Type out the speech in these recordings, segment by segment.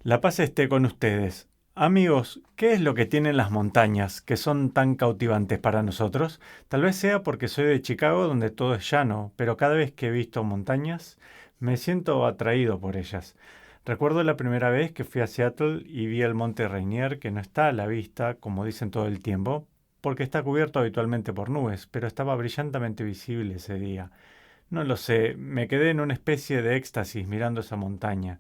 La paz esté con ustedes. Amigos, ¿qué es lo que tienen las montañas que son tan cautivantes para nosotros? Tal vez sea porque soy de Chicago donde todo es llano, pero cada vez que he visto montañas me siento atraído por ellas. Recuerdo la primera vez que fui a Seattle y vi el monte Rainier, que no está a la vista, como dicen todo el tiempo, porque está cubierto habitualmente por nubes, pero estaba brillantemente visible ese día. No lo sé, me quedé en una especie de éxtasis mirando esa montaña.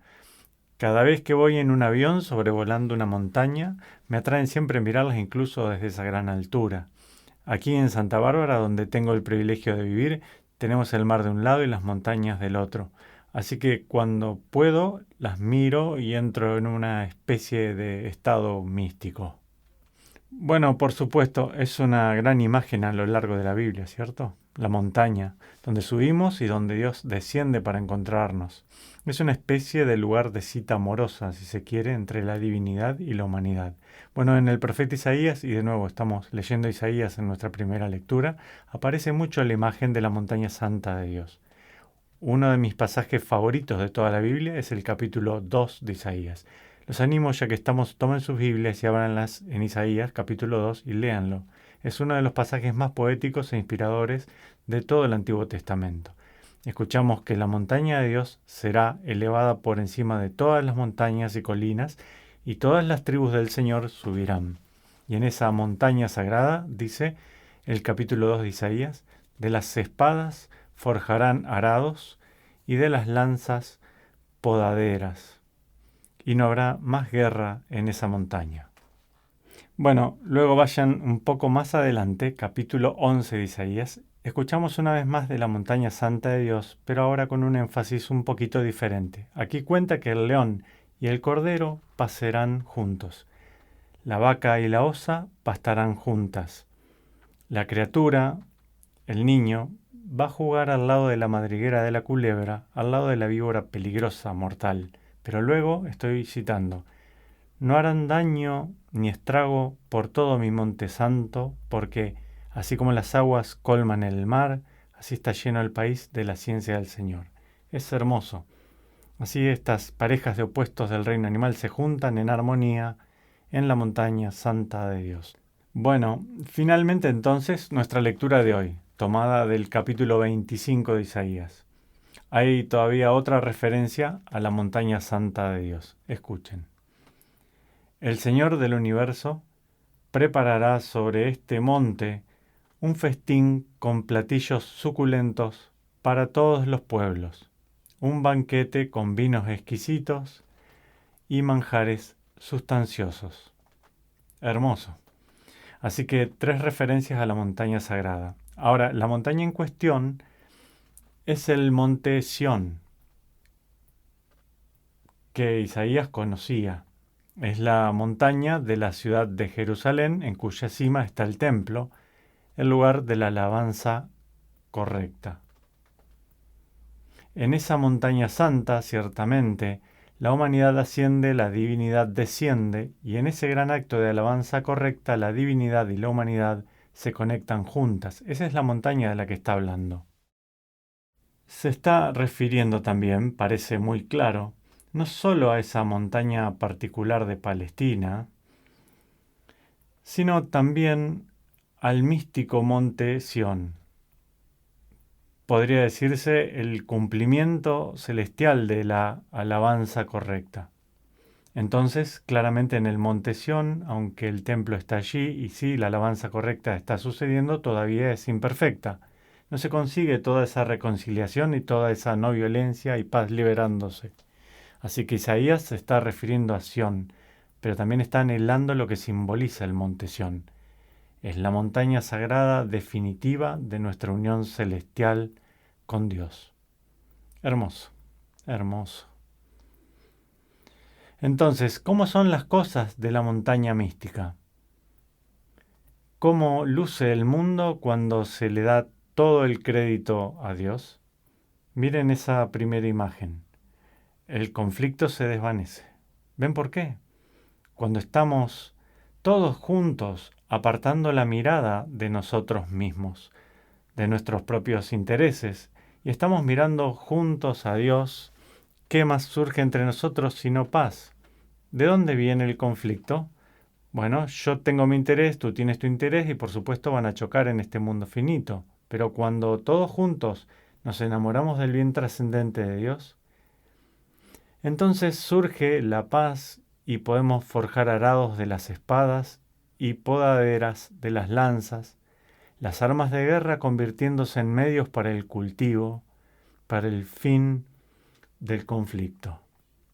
Cada vez que voy en un avión sobrevolando una montaña, me atraen siempre mirarlas incluso desde esa gran altura. Aquí en Santa Bárbara, donde tengo el privilegio de vivir, tenemos el mar de un lado y las montañas del otro. Así que cuando puedo, las miro y entro en una especie de estado místico. Bueno, por supuesto, es una gran imagen a lo largo de la Biblia, ¿cierto? La montaña, donde subimos y donde Dios desciende para encontrarnos. Es una especie de lugar de cita amorosa, si se quiere, entre la divinidad y la humanidad. Bueno, en el profeta Isaías, y de nuevo estamos leyendo Isaías en nuestra primera lectura, aparece mucho la imagen de la montaña santa de Dios. Uno de mis pasajes favoritos de toda la Biblia es el capítulo 2 de Isaías. Los animo, ya que estamos, tomen sus Biblias y ábranlas en Isaías capítulo 2 y léanlo. Es uno de los pasajes más poéticos e inspiradores de todo el Antiguo Testamento. Escuchamos que la montaña de Dios será elevada por encima de todas las montañas y colinas, y todas las tribus del Señor subirán. Y en esa montaña sagrada, dice el capítulo 2 de Isaías, de las espadas forjarán arados y de las lanzas podaderas, y no habrá más guerra en esa montaña. Bueno, luego vayan un poco más adelante, capítulo 11 de Isaías. Escuchamos una vez más de la montaña santa de Dios, pero ahora con un énfasis un poquito diferente. Aquí cuenta que el león y el cordero pasarán juntos. La vaca y la osa pastarán juntas. La criatura, el niño, va a jugar al lado de la madriguera de la culebra, al lado de la víbora peligrosa, mortal. Pero luego, estoy citando, no harán daño ni estrago por todo mi monte santo, porque, así como las aguas colman el mar, así está lleno el país de la ciencia del Señor. Es hermoso. Así estas parejas de opuestos del reino animal se juntan en armonía en la montaña santa de Dios. Bueno, finalmente entonces nuestra lectura de hoy, tomada del capítulo 25 de Isaías. Hay todavía otra referencia a la montaña santa de Dios. Escuchen. El Señor del universo preparará sobre este monte un festín con platillos suculentos para todos los pueblos, un banquete con vinos exquisitos y manjares sustanciosos. Hermoso. Así que 3 referencias a la montaña sagrada. Ahora, la montaña en cuestión es el monte Sión, que Isaías conocía. Es la montaña de la ciudad de Jerusalén, en cuya cima está el templo, el lugar de la alabanza correcta. En esa montaña santa, ciertamente, la humanidad asciende, la divinidad desciende, y en ese gran acto de alabanza correcta, la divinidad y la humanidad se conectan juntas. Esa es la montaña de la que está hablando. Se está refiriendo también, parece muy claro, no solo a esa montaña particular de Palestina, sino también al místico monte Sión. Podría decirse el cumplimiento celestial de la alabanza correcta. Entonces, claramente en el monte Sión, aunque el templo está allí y sí, la alabanza correcta está sucediendo, todavía es imperfecta. No se consigue toda esa reconciliación y toda esa no violencia y paz liberándose. Así que Isaías se está refiriendo a Sión, pero también está anhelando lo que simboliza el monte Sión. Es la montaña sagrada definitiva de nuestra unión celestial con Dios. Hermoso, hermoso. Entonces, ¿cómo son las cosas de la montaña mística? ¿Cómo luce el mundo cuando se le da todo el crédito a Dios? Miren esa primera imagen. El conflicto se desvanece. ¿Ven por qué? Cuando estamos todos juntos apartando la mirada de nosotros mismos, de nuestros propios intereses, y estamos mirando juntos a Dios, ¿qué más surge entre nosotros sino paz? ¿De dónde viene el conflicto? Bueno, yo tengo mi interés, tú tienes tu interés y por supuesto van a chocar en este mundo finito. Pero cuando todos juntos nos enamoramos del bien trascendente de Dios, entonces surge la paz y podemos forjar arados de las espadas y podaderas de las lanzas, las armas de guerra convirtiéndose en medios para el cultivo, para el fin del conflicto.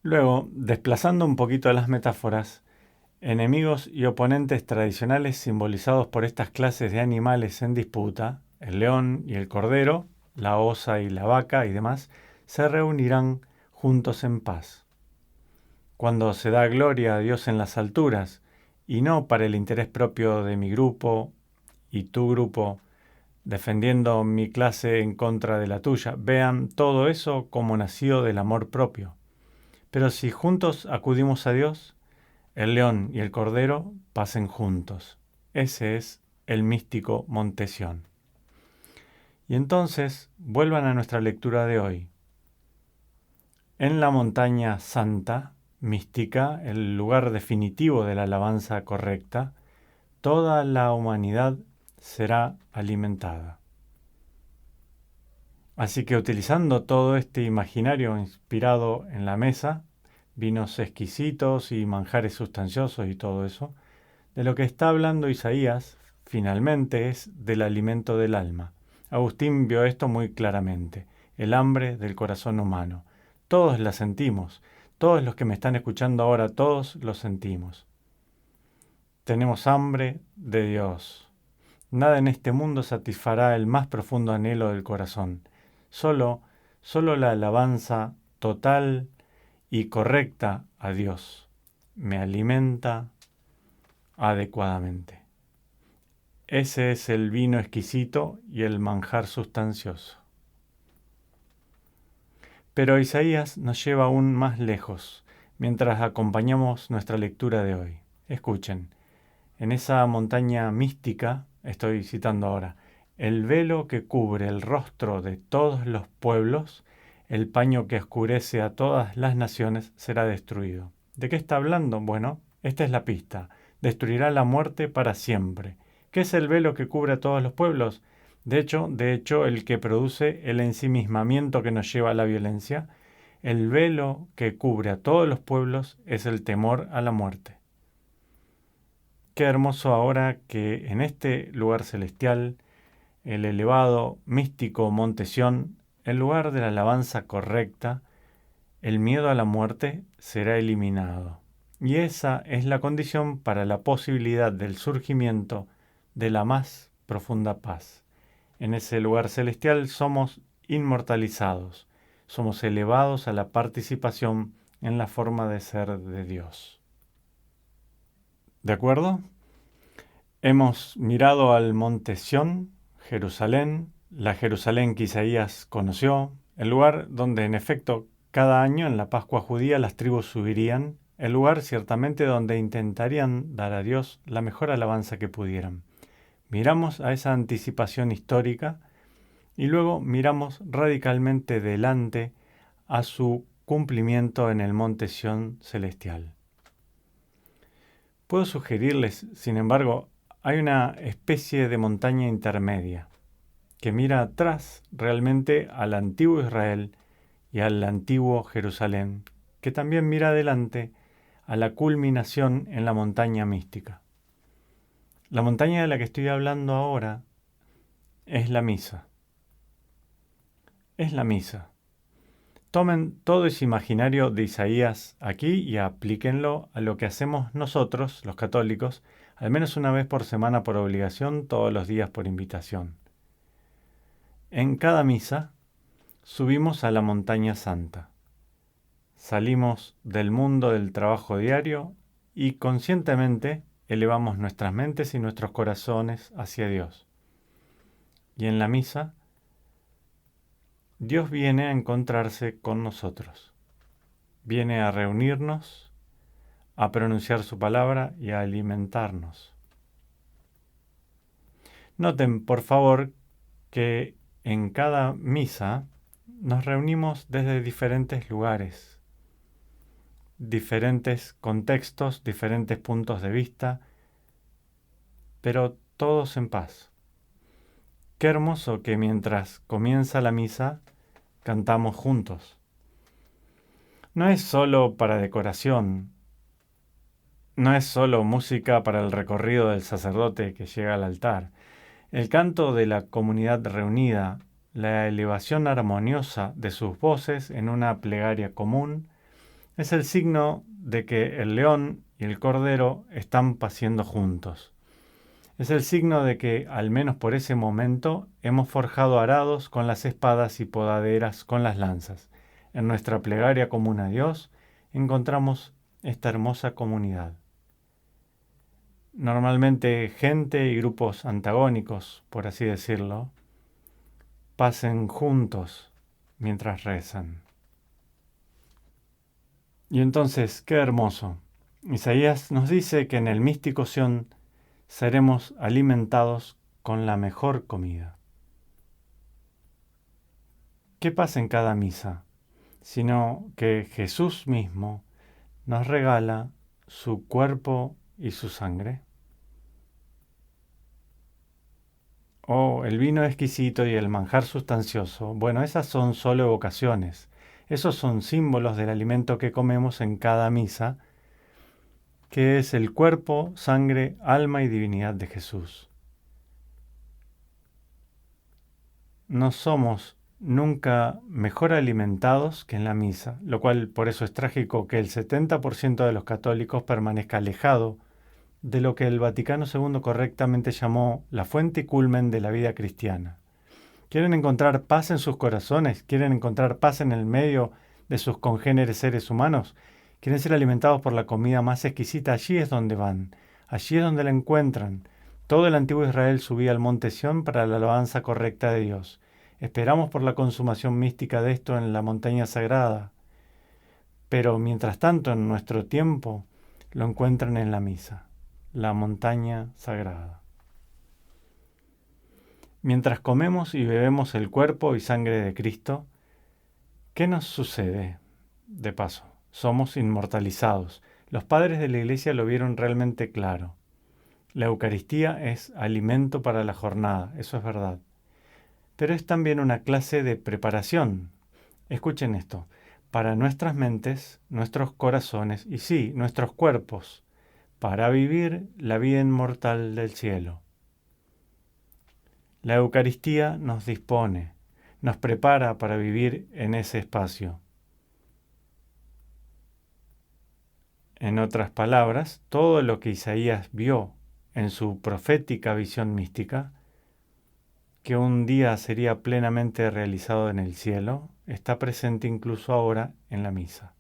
Luego, desplazando un poquito las metáforas, enemigos y oponentes tradicionales simbolizados por estas clases de animales en disputa, el león y el cordero, la osa y la vaca y demás, se reunirán juntos en paz. Cuando se da gloria a Dios en las alturas, y no para el interés propio de mi grupo y tu grupo, defendiendo mi clase en contra de la tuya, vean todo eso como nacido del amor propio. Pero si juntos acudimos a Dios, el león y el cordero pasen juntos. Ese es el místico Monte Sión. Y entonces vuelvan a nuestra lectura de hoy. En la montaña santa, mística, el lugar definitivo de la alabanza correcta, toda la humanidad será alimentada. Así que utilizando todo este imaginario inspirado en la mesa, vinos exquisitos y manjares sustanciosos y todo eso, de lo que está hablando Isaías, finalmente, es del alimento del alma. Agustín vio esto muy claramente, el hambre del corazón humano. Todos la sentimos, todos los que me están escuchando ahora, todos lo sentimos. Tenemos hambre de Dios. Nada en este mundo satisfará el más profundo anhelo del corazón. Solo la alabanza total y correcta a Dios me alimenta adecuadamente. Ese es el vino exquisito y el manjar sustancioso. Pero Isaías nos lleva aún más lejos mientras acompañamos nuestra lectura de hoy. Escuchen, en esa montaña mística, estoy citando ahora, el velo que cubre el rostro de todos los pueblos, el paño que oscurece a todas las naciones, será destruido. ¿De qué está hablando? Bueno, esta es la pista. Destruirá la muerte para siempre. ¿Qué es el velo que cubre a todos los pueblos? De hecho, el que produce el ensimismamiento que nos lleva a la violencia. El velo que cubre a todos los pueblos es el temor a la muerte. Qué hermoso ahora que en este lugar celestial, el elevado, místico Monte Sión, el lugar de la alabanza correcta, el miedo a la muerte será eliminado. Y esa es la condición para la posibilidad del surgimiento de la más profunda paz. En ese lugar celestial somos inmortalizados, somos elevados a la participación en la forma de ser de Dios. ¿De acuerdo? Hemos mirado al monte Sión, Jerusalén, la Jerusalén que Isaías conoció, el lugar donde en efecto cada año en la Pascua judía las tribus subirían, el lugar ciertamente donde intentarían dar a Dios la mejor alabanza que pudieran. Miramos a esa anticipación histórica y luego miramos radicalmente delante a su cumplimiento en el monte Sión celestial. Puedo sugerirles, sin embargo, hay una especie de montaña intermedia que mira atrás realmente al antiguo Israel y al antiguo Jerusalén, que también mira adelante a la culminación en la montaña mística. La montaña de la que estoy hablando ahora es la misa. Es la misa. Tomen todo ese imaginario de Isaías aquí y aplíquenlo a lo que hacemos nosotros, los católicos, al menos una vez por semana por obligación, todos los días por invitación. En cada misa subimos a la montaña santa. Salimos del mundo del trabajo diario y conscientemente elevamos nuestras mentes y nuestros corazones hacia Dios. Y en la misa, Dios viene a encontrarse con nosotros. Viene a reunirnos, a pronunciar su palabra y a alimentarnos. Noten, por favor, que en cada misa nos reunimos desde diferentes lugares, diferentes contextos, diferentes puntos de vista, pero todos en paz. Qué hermoso que mientras comienza la misa, cantamos juntos. No es solo para decoración, no es solo música para el recorrido del sacerdote que llega al altar. El canto de la comunidad reunida, la elevación armoniosa de sus voces en una plegaria común, es el signo de que el león y el cordero están paciendo juntos. Es el signo de que, al menos por ese momento, hemos forjado arados con las espadas y podaderas con las lanzas. En nuestra plegaria común a Dios encontramos esta hermosa comunidad. Normalmente gente y grupos antagónicos, por así decirlo, pasen juntos mientras rezan. Y entonces, qué hermoso. Isaías nos dice que en el místico Sión seremos alimentados con la mejor comida. ¿Qué pasa en cada misa? Sino que Jesús mismo nos regala su cuerpo y su sangre. Oh, el vino exquisito y el manjar sustancioso, bueno, esas son solo evocaciones. Esos son símbolos del alimento que comemos en cada misa, que es el cuerpo, sangre, alma y divinidad de Jesús. No somos nunca mejor alimentados que en la misa, lo cual por eso es trágico que el 70% de los católicos permanezca alejado de lo que el Vaticano II correctamente llamó la fuente y culmen de la vida cristiana. ¿Quieren encontrar paz en sus corazones? ¿Quieren encontrar paz en el medio de sus congéneres seres humanos? ¿Quieren ser alimentados por la comida más exquisita? Allí es donde van, allí es donde la encuentran. Todo el antiguo Israel subía al monte Sión para la alabanza correcta de Dios. Esperamos por la consumación mística de esto en la montaña sagrada. Pero mientras tanto, en nuestro tiempo, lo encuentran en la misa, la montaña sagrada. Mientras comemos y bebemos el cuerpo y sangre de Cristo, ¿qué nos sucede? De paso, somos inmortalizados. Los padres de la Iglesia lo vieron realmente claro. La Eucaristía es alimento para la jornada, eso es verdad. Pero es también una clase de preparación. Escuchen esto, para nuestras mentes, nuestros corazones y sí, nuestros cuerpos, para vivir la vida inmortal del cielo. La Eucaristía nos dispone, nos prepara para vivir en ese espacio. En otras palabras, todo lo que Isaías vio en su profética visión mística, que un día sería plenamente realizado en el cielo, está presente incluso ahora en la misa.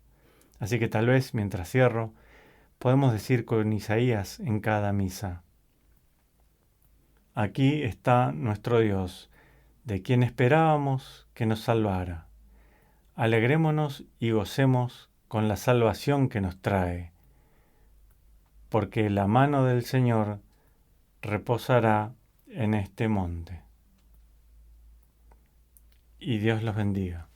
Así que tal vez, mientras cierro, podemos decir con Isaías en cada misa: aquí está nuestro Dios, de quien esperábamos que nos salvara. Alegrémonos y gocemos con la salvación que nos trae, porque la mano del Señor reposará en este monte. Y Dios los bendiga.